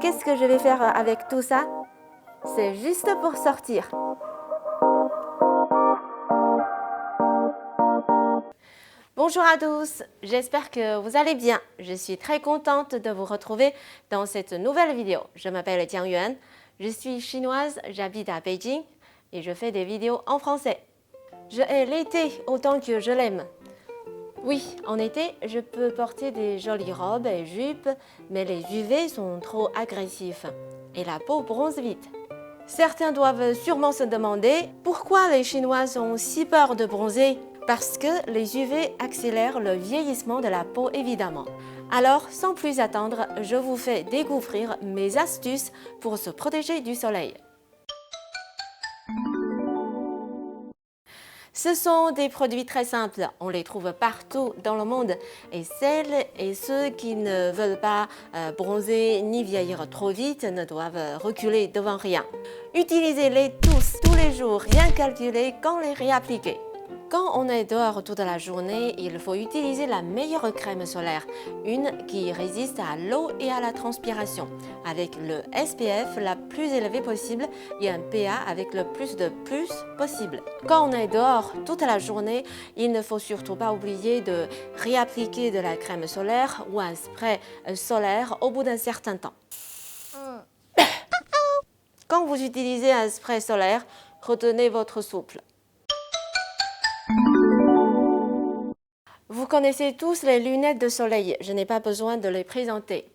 qu'est-ce que je vais faire avec tout ça? C'est juste pour sortir. Bonjour à tous, j'espère que vous allez bien. Je suis très contente de vous retrouver dans cette nouvelle vidéo. Je m'appelle Jiang Yuan, je suis chinoise, j'habite à Beijing et je fais des vidéos en français. Je hais l'été autant que je l'aime. Oui, en été, je peux porter des jolies robes et jupes, mais les UV sont trop agressifs et la peau bronze vite. Certains doivent sûrement se demander pourquoi les Chinois ont si peur de bronzer. Parce que les UV accélèrent le vieillissement de la peau évidemment. Alors, sans plus attendre, je vous fais découvrir mes astuces pour se protéger du soleil. Ce sont des produits très simples, on les trouve partout dans le monde et celles et ceux qui ne veulent pas bronzer ni vieillir trop vite ne doivent reculer devant rien. Utilisez-les tous les jours, bien calculés quand les réappliquer. Quand on est dehors toute la journée, il faut utiliser la meilleure crème solaire, une qui résiste à l'eau et à la transpiration, avec le SPF la plus élevée possible et un PA avec le plus de plus possible. Quand on est dehors toute la journée, il ne faut surtout pas oublier de réappliquer de la crème solaire ou un spray solaire au bout d'un certain temps. Quand vous utilisez un spray solaire, retenez votre souffle. Vous connaissez tous les lunettes de soleil, je n'ai pas besoin de les présenter.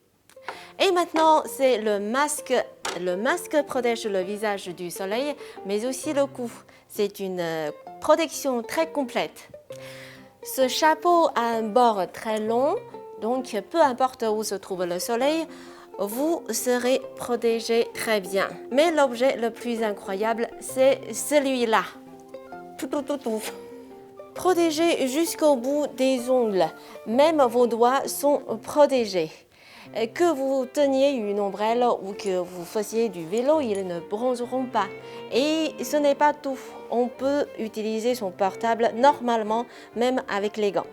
Et maintenant, c'est le masque. Le masque protège le visage du soleil, mais aussi le cou. C'est une protection très complète. Ce chapeau a un bord très long, donc peu importe où se trouve le soleil, vous serez protégé très bien. Mais l'objet le plus incroyable, c'est celui-là. Protégé jusqu'au bout des ongles, même vos doigts sont protégés. Que vous teniez une ombrelle ou que vous fassiez du vélo, ils ne bronzeront pas. Et ce n'est pas tout, on peut utiliser son portable normalement, même avec les gants.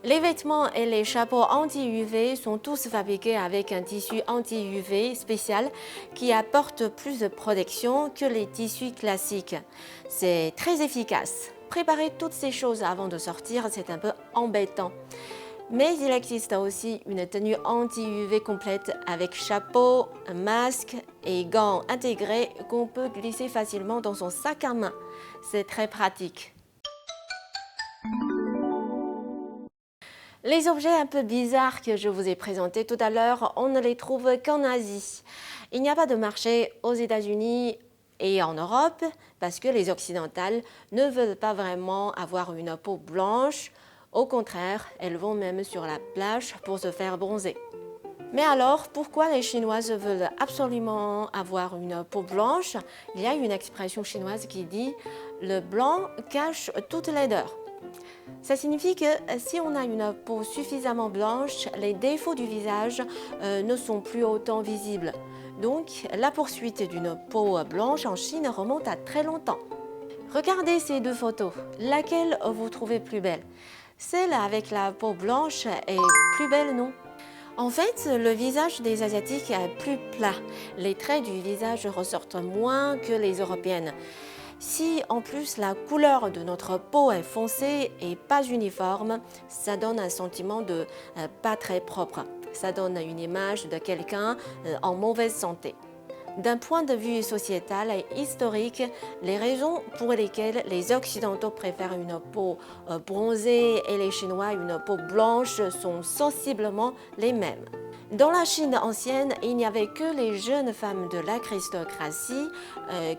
Les vêtements et les chapeaux anti-UV sont tous fabriqués avec un tissu anti-UV spécial qui apporte plus de protection que les tissus classiques. C'est très efficace. Préparer toutes ces choses avant de sortir, c'est un peu embêtant. Mais il existe aussi une tenue anti-UV complète avec chapeau, masque et gants intégrés qu'on peut glisser facilement dans son sac à main. C'est très pratique. Les objets un peu bizarres que je vous ai présentés tout à l'heure, on ne les trouve qu'en Asie. Il n'y a pas de marché aux États-Unis et en Europe parce que les occidentales ne veulent pas vraiment avoir une peau blanche. Au contraire, elles vont même sur la plage pour se faire bronzer. Mais alors, pourquoi les Chinoises veulent absolument avoir une peau blanche? Il y a une expression chinoise qui dit « le blanc cache toute laideur ». Ça signifie que si on a une peau suffisamment blanche, les défauts du visage ne sont plus autant visibles. Donc, la poursuite d'une peau blanche en Chine remonte à très longtemps. Regardez ces deux photos. Laquelle vous trouvez plus belle? Celle avec la peau blanche est plus belle, non? En fait, le visage des Asiatiques est plus plat. Les traits du visage ressortent moins que les Européennes. Si en plus la couleur de notre peau est foncée et pas uniforme, ça donne un sentiment de pas très propre. Ça donne une image de quelqu'un en mauvaise santé. D'un point de vue sociétal et historique, les raisons pour lesquelles les Occidentaux préfèrent une peau bronzée et les Chinois une peau blanche sont sensiblement les mêmes. Dans la Chine ancienne, il n'y avait que les jeunes femmes de l'aristocratie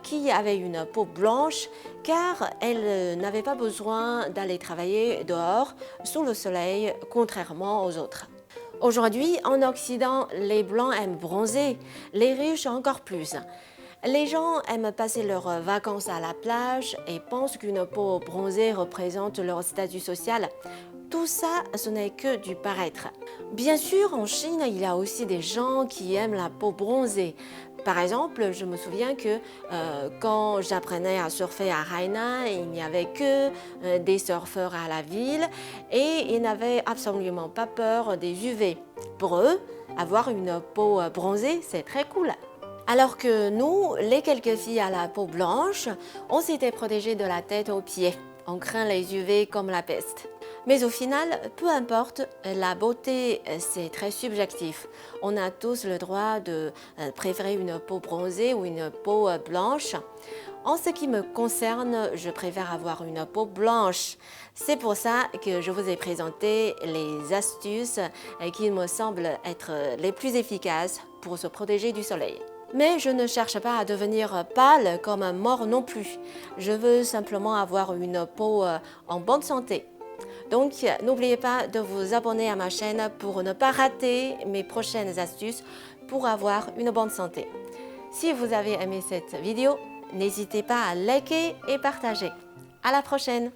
qui avaient une peau blanche car elles n'avaient pas besoin d'aller travailler dehors sous le soleil, contrairement aux autres. Aujourd'hui, en Occident, les Blancs aiment bronzer, les riches encore plus. Les gens aiment passer leurs vacances à la plage et pensent qu'une peau bronzée représente leur statut social. Tout ça, ce n'est que du paraître. Bien sûr, en Chine, il y a aussi des gens qui aiment la peau bronzée. Par exemple, je me souviens que quand j'apprenais à surfer à Hainan, il n'y avait que des surfeurs à la ville et ils n'avaient absolument pas peur des UV. Pour eux, Avoir une peau bronzée, c'est très cool. Alors que nous, les quelques filles à la peau blanche, on s'était protégées de la tête aux pieds. On craint les UV comme la peste. Mais au final, peu importe, la beauté, c'est très subjectif. On a tous le droit de préférer une peau bronzée ou une peau blanche. En ce qui me concerne, je préfère avoir une peau blanche. C'est pour ça que je vous ai présenté les astuces qui me semblent être les plus efficaces pour se protéger du soleil. Mais je ne cherche pas à devenir pâle comme un mort non plus. Je veux simplement avoir une peau en bonne santé. Donc, n'oubliez pas de vous abonner à ma chaîne pour ne pas rater mes prochaines astuces pour avoir une bonne santé. Si vous avez aimé cette vidéo, n'hésitez pas à liker et partager. À la prochaine!